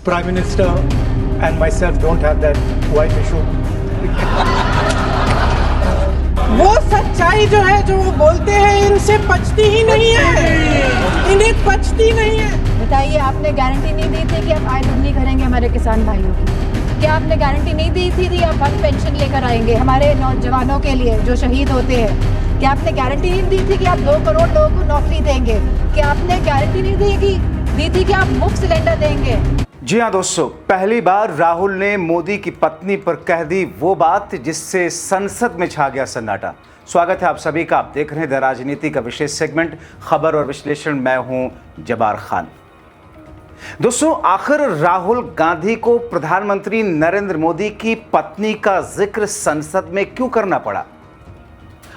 Prime Minister and myself don't have that wife issue. वो सच्चाई जो है जो वो बोलते हैं इनसे पचती ही नहीं है, इन्हें पचती नहीं है। बताइए, आपने गारंटी नहीं दी थी कि आप आय दुगनी करेंगे हमारे किसान भाइयों की? क्या आपने गारंटी नहीं दी थी आप वन पेंशन लेकर आएंगे हमारे नौजवानों के लिए जो शहीद होते हैं? क्या आपने गारंटी नहीं दी थी कि आप 2 करोड़ लोगों को नौकरी देंगे? क्या आपने गारंटी नहीं दी थी कि आप मुफ्त सिलेंडर देंगे? जी हाँ दोस्तों, पहली बार राहुल ने मोदी की पत्नी पर कह दी वो बात जिससे संसद में छा गया सन्नाटा। स्वागत है आप सभी का। आप देख रहे हैं द राजनीति का विशेष सेगमेंट खबर और विश्लेषण। मैं हूं जबार खान। दोस्तों, आखिर राहुल गांधी को प्रधानमंत्री नरेंद्र मोदी की पत्नी का जिक्र संसद में क्यों करना पड़ा?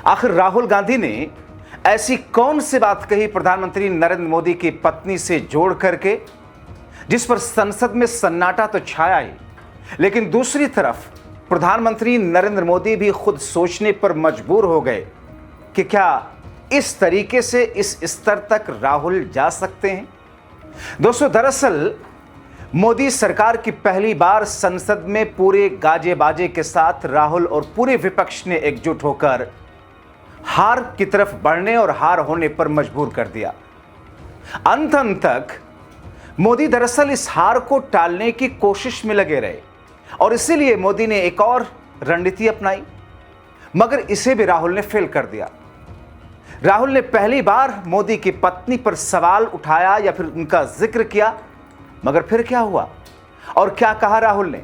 आखिर राहुल गांधी ने ऐसी कौन सी बात कही प्रधानमंत्री नरेंद्र मोदी की पत्नी से जोड़ करके जिस पर संसद में सन्नाटा तो छाया ही, लेकिन दूसरी तरफ प्रधानमंत्री नरेंद्र मोदी भी खुद सोचने पर मजबूर हो गए कि क्या इस तरीके से इस स्तर तक राहुल जा सकते हैं? दोस्तों, दरअसल मोदी सरकार की पहली बार संसद में पूरे गाजे बाजे के साथ राहुल और पूरे विपक्ष ने एकजुट होकर हार की तरफ बढ़ने और हार होने पर मजबूर कर दिया। अंत तक मोदी दरअसल इस हार को टालने की कोशिश में लगे रहे और इसीलिए मोदी ने एक और रणनीति अपनाई, मगर इसे भी राहुल ने फेल कर दिया। राहुल ने पहली बार मोदी की पत्नी पर सवाल उठाया या फिर उनका जिक्र किया, मगर फिर क्या हुआ और क्या कहा राहुल ने,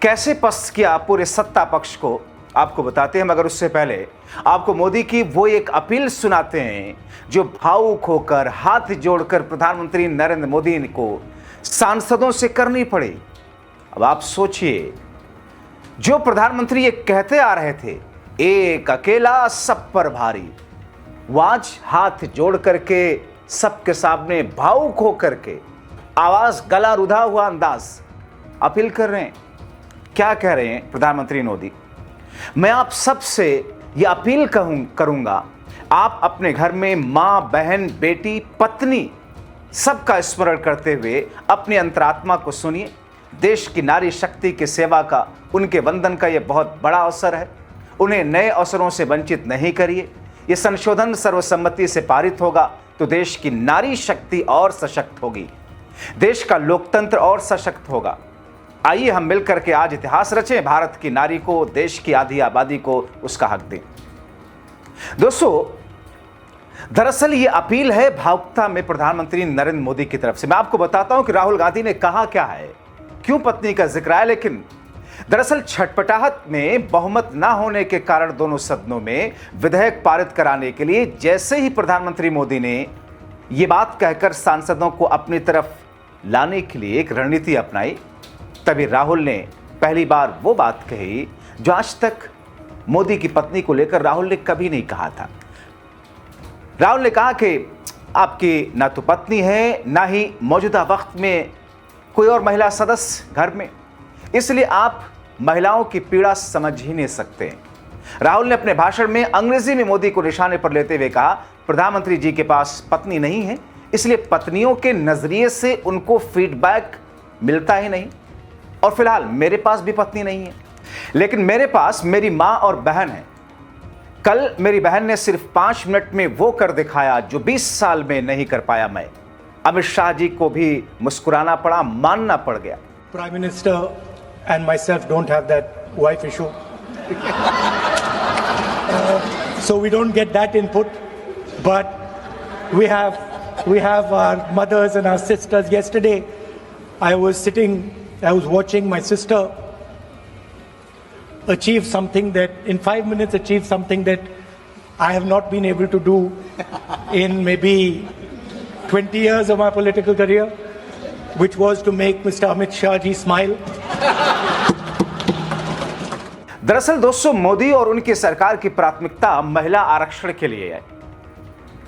कैसे पस्त किया पूरे सत्ता पक्ष को, आपको बताते हैं। मगर उससे पहले आपको मोदी की वो एक अपील सुनाते हैं जो भावुक होकर हाथ जोड़कर प्रधानमंत्री नरेंद्र मोदी को सांसदों से करनी पड़ी। अब आप सोचिए, जो प्रधानमंत्री ये कहते आ रहे थे, एक अकेला सब पर भारी, वो आज हाथ जोड़ करके सबके सामने भावुक होकर के आवाज गला रुधा हुआ अंदाज अपील कर रहे हैं। क्या कह रहे हैं प्रधानमंत्री मोदी? मैं आप सबसे यह अपील करूंगा, आप अपने घर में मां, बहन, बेटी, पत्नी सबका स्मरण करते हुए अपनी अंतरात्मा को सुनिए। देश की नारी शक्ति की सेवा का, उनके वंदन का यह बहुत बड़ा अवसर है। उन्हें नए अवसरों से वंचित नहीं करिए। यह संशोधन सर्वसम्मति से पारित होगा तो देश की नारी शक्ति और सशक्त होगी, देश का लोकतंत्र और सशक्त होगा। आइए हम मिलकर के आज इतिहास रचें, भारत की नारी को, देश की आधी आबादी को उसका हक दें। दोस्तों, दरअसल ये अपील है भावुकता में प्रधानमंत्री नरेंद्र मोदी की तरफ से। मैं आपको बताता हूं कि राहुल गांधी ने कहा क्या है, क्यों पत्नी का जिक्र आया। लेकिन दरअसल छटपटाहट में बहुमत ना होने के कारण दोनों सदनों में विधेयक पारित कराने के लिए जैसे ही प्रधानमंत्री मोदी ने यह बात कहकर सांसदों को अपनी तरफ लाने के लिए एक रणनीति अपनाई, तभी राहुल ने पहली बार वो बात कही जो आज तक मोदी की पत्नी को लेकर राहुल ने कभी नहीं कहा था। राहुल ने कहा कि आपकी ना तो पत्नी है, ना ही मौजूदा वक्त में कोई और महिला सदस्य घर में, इसलिए आप महिलाओं की पीड़ा समझ ही नहीं सकते। राहुल ने अपने भाषण में अंग्रेजी में मोदी को निशाने पर लेते हुए कहा, प्रधानमंत्री जी के पास पत्नी नहीं है, इसलिए पत्नियों के नजरिए से उनको फीडबैक मिलता ही नहीं, और फिलहाल मेरे पास भी पत्नी नहीं है, लेकिन मेरे पास मेरी मां और बहन है। कल मेरी बहन ने सिर्फ 5 मिनट में वो कर दिखाया जो 20 साल में नहीं कर पाया मैं। अमित शाह जी को भी मुस्कुराना पड़ा, मानना पड़ गया। Prime Minister and myself don't have that wife issue. So we don't get that input, but we have our mothers and our sisters. Yesterday I was watching my sister achieve something that in 5 minutes achieve something that I have not been able to do in maybe 20 years of my political career, which was to make Mr. Amit Shah ji smile. दरअसल दोस्तों, मोदी और उनकी सरकार की प्राथमिकता महिला आरक्षण के लिए है।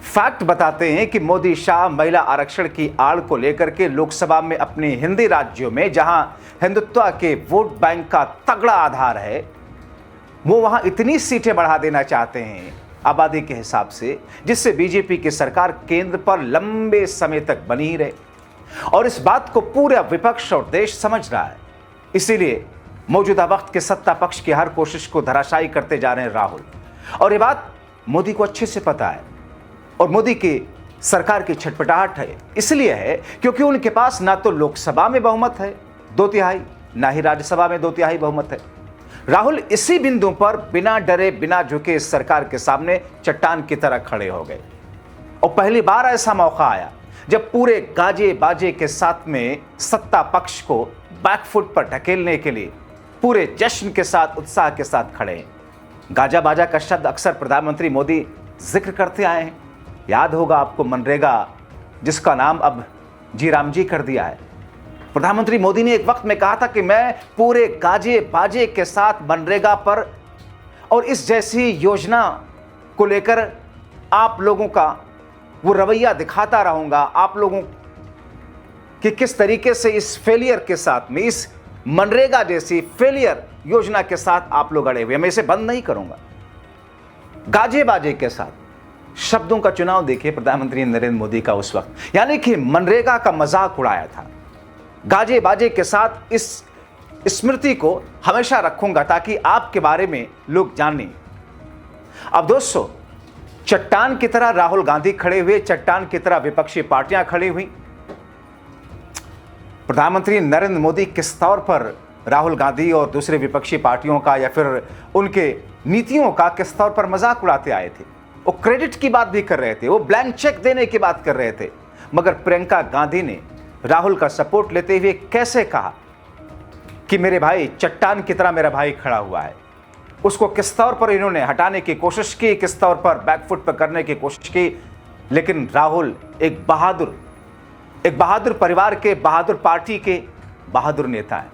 फैक्ट बताते हैं कि मोदी शाह महिला आरक्षण की आड़ को लेकर के लोकसभा में अपने हिंदी राज्यों में जहां हिंदुत्व के वोट बैंक का तगड़ा आधार है, वो वहां इतनी सीटें बढ़ा देना चाहते हैं आबादी के हिसाब से, जिससे बीजेपी की सरकार केंद्र पर लंबे समय तक बनी ही रहे। और इस बात को पूरा विपक्ष और देश समझ रहा है। इसीलिए मौजूदा वक्त के सत्ता पक्ष की हर कोशिश को धराशायी करते जा रहे हैं राहुल, और ये बात मोदी को अच्छे से पता है। और मोदी की सरकार की छटपटाहट है इसलिए है क्योंकि उनके पास ना तो लोकसभा में बहुमत है 2/3, ना ही राज्यसभा में 2/3 बहुमत है। राहुल इसी बिंदु पर बिना डरे बिना झुके इस सरकार के सामने चट्टान की तरह खड़े हो गए। और पहली बार ऐसा मौका आया जब पूरे गाजे बाजे के साथ में सत्ता पक्ष को बैकफुट पर ढकेलने के लिए पूरे जश्न के साथ उत्साह के साथ खड़े हैं। गाजा बाजा का शब्द अक्सर प्रधानमंत्री मोदी जिक्र करते आए हैं। याद होगा आपको मनरेगा, जिसका नाम अब जी राम जी कर दिया है। प्रधानमंत्री मोदी ने एक वक्त में कहा था कि मैं पूरे गाजे बाजे के साथ मनरेगा पर और इस जैसी योजना को लेकर आप लोगों का वो रवैया दिखाता रहूंगा, आप लोगों कि किस तरीके से इस फेलियर के साथ में, इस मनरेगा जैसी फेलियर योजना के साथ आप लोग अड़े हुए, मैं इसे बंद नहीं करूंगा। गाजे बाजे के साथ शब्दों का चुनाव देखिए प्रधानमंत्री नरेंद्र मोदी का उस वक्त, यानी कि मनरेगा का मजाक उड़ाया था। गाजे बाजे के साथ इस स्मृति को हमेशा रखूंगा ताकि आपके बारे में लोग जानें। अब दोस्तों, चट्टान की तरह राहुल गांधी खड़े हुए, चट्टान की तरह विपक्षी पार्टियां खड़ी हुई। प्रधानमंत्री नरेंद्र मोदी किस तौर पर राहुल गांधी और दूसरे विपक्षी पार्टियों का या फिर उनके नीतियों का किस तौर पर मजाक उड़ाते आए थे। वो क्रेडिट की बात भी कर रहे थे, वो ब्लैंक चेक देने की बात कर रहे थे, मगर प्रियंका गांधी ने राहुल का सपोर्ट लेते हुए कैसे कहा कि मेरे भाई चट्टान की तरह मेरा भाई खड़ा हुआ है। उसको किस तौर पर इन्होंने हटाने की कोशिश की, किस तौर पर बैकफुट पर करने की कोशिश की, लेकिन राहुल एक बहादुर परिवार के, बहादुर पार्टी के बहादुर नेता हैं।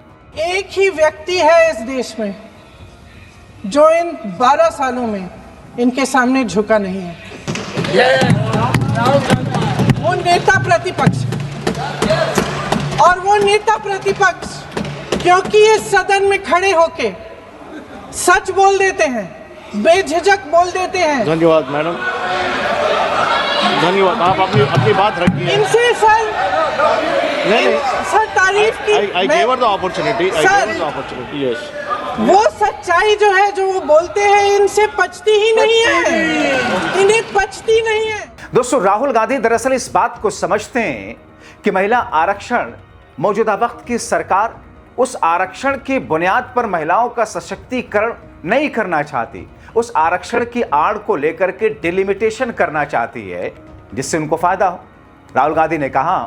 एक ही व्यक्ति है इस देश में जो इन 12 सालों में इनके सामने झुका नहीं है, वो नेता प्रतिपक्ष। और वो नेता प्रतिपक्ष क्योंकि इस सदन में खड़े होके सच बोल देते हैं, बेझिझक बोल देते हैं। धन्यवाद मैडम, धन्यवाद। आप अपनी बात रखिए। इनसे सर तारीफ की। I gave her the opportunity. Yes. वो सच्चाई जो है जो वो बोलते हैं इनसे पचती ही नहीं है, इन्हें पचती नहीं है। दोस्तों, राहुल गांधी दरअसल इस बात को समझते हैं कि महिला आरक्षण, मौजूदा वक्त की सरकार उस आरक्षण की बुनियाद पर महिलाओं का सशक्तिकरण नहीं करना चाहती, उस आरक्षण की आड़ को लेकर के डिलिमिटेशन करना चाहती है जिससे उनको फायदा हो। राहुल गांधी ने कहा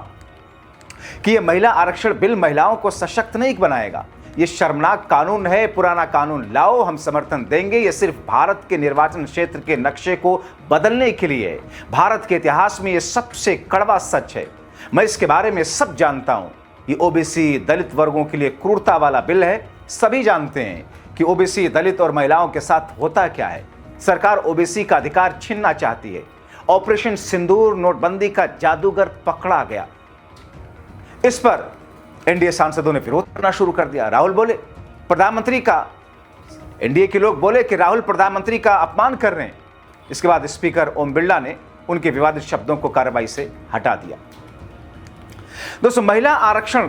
कि यह महिला आरक्षण बिल महिलाओं को सशक्त नहीं बनाएगा, यह शर्मनाक कानून है, पुराना कानून लाओ, हम समर्थन देंगे। यह सिर्फ भारत के निर्वाचन क्षेत्र के नक्शे को बदलने के लिए है। भारत के इतिहास में यह सबसे कड़वा सच है, मैं इसके बारे में सब जानता हूं। ये ओबीसी दलित वर्गों के लिए क्रूरता वाला बिल है। सभी जानते हैं कि ओबीसी दलित और महिलाओं के साथ होता क्या है। सरकार ओबीसी का अधिकार छीनना चाहती है। ऑपरेशन सिंदूर, नोटबंदी का जादूगर पकड़ा गया। इस पर एनडीए सांसदों ने विरोध करना शुरू कर दिया। राहुल बोले प्रधानमंत्री का, एनडीए के लोग बोले कि राहुल प्रधानमंत्री का अपमान कर रहे हैं। इसके बाद स्पीकर ओम बिरला ने उनके विवादित शब्दों को कार्रवाई से हटा दिया। दोस्तों, महिला आरक्षण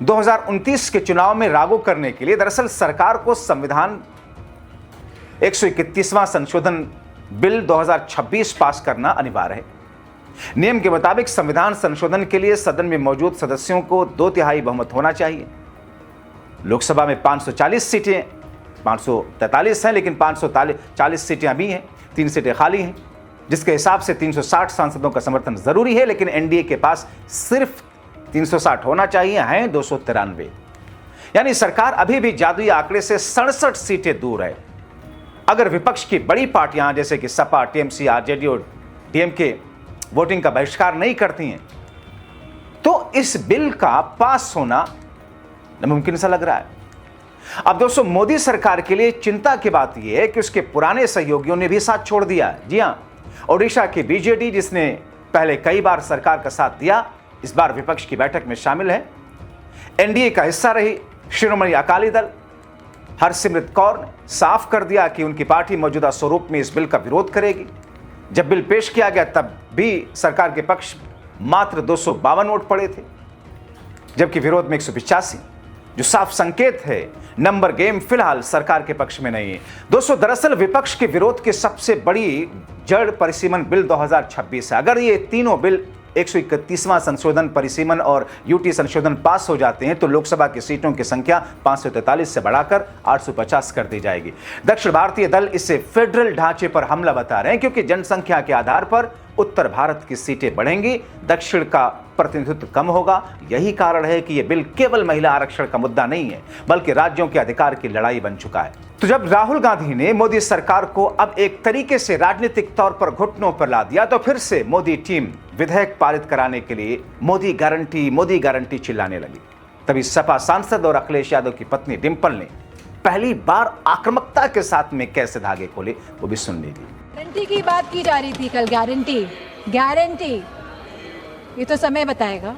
2029 के चुनाव में लागू करने के लिए दरअसल सरकार को संविधान 131वां संशोधन बिल 2026 पास करना अनिवार्य है। नियम के मुताबिक संविधान संशोधन के लिए सदन में मौजूद सदस्यों को 2/3 बहुमत होना चाहिए। लोकसभा में 540 सीटें, 543 हैं, लेकिन 540 सीटें अभी हैं, 3 सीटें खाली हैं, जिसके हिसाब से 360 सांसदों का समर्थन जरूरी है। लेकिन एनडीए के पास सिर्फ 360 होना चाहिए, हैं 293। यानी सरकार अभी भी जादुई आंकड़े से 67 सीटें दूर है। अगर विपक्ष की बड़ी पार्टियां जैसे कि सपा, टीएमसी, आरजेडी और डीएमके वोटिंग का बहिष्कार नहीं करती हैं तो इस बिल का पास होना नामुमकिन सा लग रहा है। अब दोस्तों, मोदी सरकार के लिए चिंता की बात यह है कि उसके पुराने सहयोगियों ने भी साथ छोड़ दिया। जी हां, ओडिशा की बीजेडी, जिसने पहले कई बार सरकार का साथ दिया, इस बार विपक्ष की बैठक में शामिल है। एनडीए का हिस्सा रही शिरोमणि अकाली दल हरसिमरत कौर ने साफ कर दिया कि उनकी पार्टी मौजूदा स्वरूप में इस बिल का विरोध करेगी। जब बिल पेश किया गया तब भी सरकार के पक्ष मात्र 252 वोट पड़े थे। जबकि विरोध में 185, जो साफ संकेत है नंबर गेम फिलहाल सरकार के पक्ष में नहीं है। दोस्तों, दरअसल विपक्ष के विरोध की सबसे बड़ी जड़ परिसीमन बिल 2026 है। अगर ये तीनों बिल 131वां संशोधन परिसीमन और यूटी संशोधन पास हो जाते हैं तो लोकसभा की सीटों की संख्या 543 से बढ़ाकर 850 कर दी जाएगी। दक्षिण भारतीय दल इसे फेडरल ढांचे पर हमला बता रहे हैं, क्योंकि जनसंख्या के आधार पर उत्तर भारत की सीटें बढ़ेंगी, दक्षिण का प्रतिनिधित्व कम होगा। यही कारण है कि यह बिल केवल महिला आरक्षण का मुद्दा नहीं है, बल्कि राज्यों के अधिकार की लड़ाई बन चुका है। तो जब राहुल गांधी ने मोदी सरकार को अब एक तरीके से राजनीतिक तौर पर घुटनों पर ला दिया, तो फिर से मोदी टीम विधेयक पारित कराने के लिए मोदी गारंटी चिल्लाने लगी। तभी सपा सांसद और अखिलेश यादव की पत्नी डिंपल ने पहली बार आक्रामकता के साथ में कैसे धागे खोले, वो भी सुन लीजिए। गारंटी की बात की जा रही थी कल, गारंटी, ये तो समय बताएगा।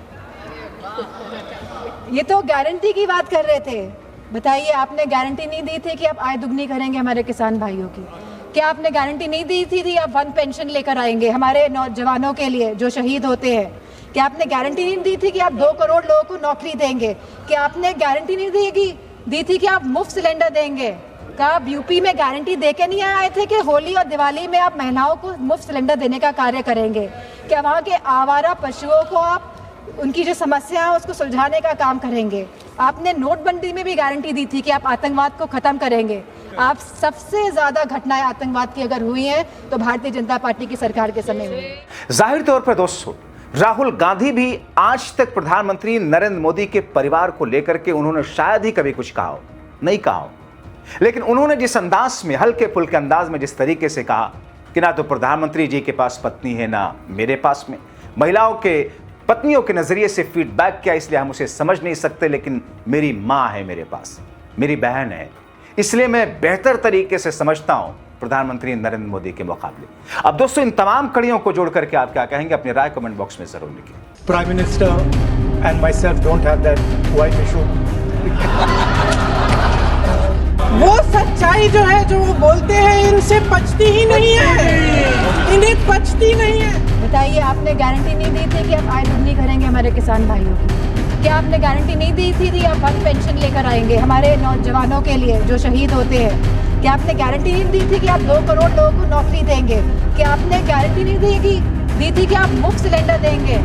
ये तो गारंटी की बात कर रहे थे। बताइए, आपने गारंटी नहीं दी थी कि आप आय दुगनी करेंगे हमारे किसान भाइयों की? क्या आपने गारंटी नहीं दी थी आप 1 पेंशन लेकर आएंगे हमारे नौजवानों के लिए जो शहीद होते हैं? क्या आपने गारंटी नहीं दी थी कि आप 2 करोड़ लोगों को नौकरी देंगे? क्या आपने गारंटी नहीं दी थी कि आप मुफ्त सिलेंडर देंगे? क्या आप यूपी में गारंटी देके नहीं आए थे कि होली और दिवाली में आप महिलाओं को मुफ्त सिलेंडर देने का कार्य करेंगे? क्या वहाँ के आवारा पशुओं को आप उनकी जो समस्या है उसको सुलझाने का काम करेंगे? आपने नोटबंदी में भी गारंटी दी थी कि आप आतंकवाद को खत्म करेंगे। आप सबसे ज्यादा घटनाएं आतंकवाद की अगर हुई हैं तो भारतीय जनता पार्टी की सरकार के समय हुई। जाहिर तौर पर दोस्तों, राहुल गांधी भी आज तक प्रधानमंत्री नरेंद्र मोदी के परिवार को लेकर के उन्होंने शायद ही कभी कुछ नहीं कहा, लेकिन उन्होंने जिस अंदाज में, हल्के फुल्के अंदाज में जिस तरीके से कहा कि ना तो प्रधानमंत्री जी के पास पत्नी है ना मेरे पास में, महिलाओं के पत्नियों के नजरिए से फीडबैक किया, इसलिए हम उसे समझ नहीं सकते, लेकिन मेरी मां है मेरे पास, मेरी बहन है, इसलिए मैं बेहतर तरीके से समझता हूं प्रधानमंत्री नरेंद्र मोदी के मुकाबले। अब दोस्तों, इन तमाम कड़ियों को जोड़ करके आप क्या कहेंगे, अपनी राय कमेंट बॉक्स में जरूर लिखिए। Prime Minister and myself don't have that wife issue. वो सच्चाई जो है जो वो बोलते हैं इनसे पचती ही नहीं है, इन्हें पचती नहीं है। बताइए, आपने गारंटी नहीं दी थी कि आप आय दुगनी करेंगे हमारे किसान भाइयों की? क्या आपने गारंटी नहीं दी थी आप 1 पेंशन लेकर आएंगे हमारे नौजवानों के लिए जो शहीद होते हैं? क्या आपने गारंटी नहीं दी थी कि आप 2 करोड़ लोगों को नौकरी देंगे? क्या आपने गारंटी नहीं दी थी कि आप मुफ्त सिलेंडर देंगे?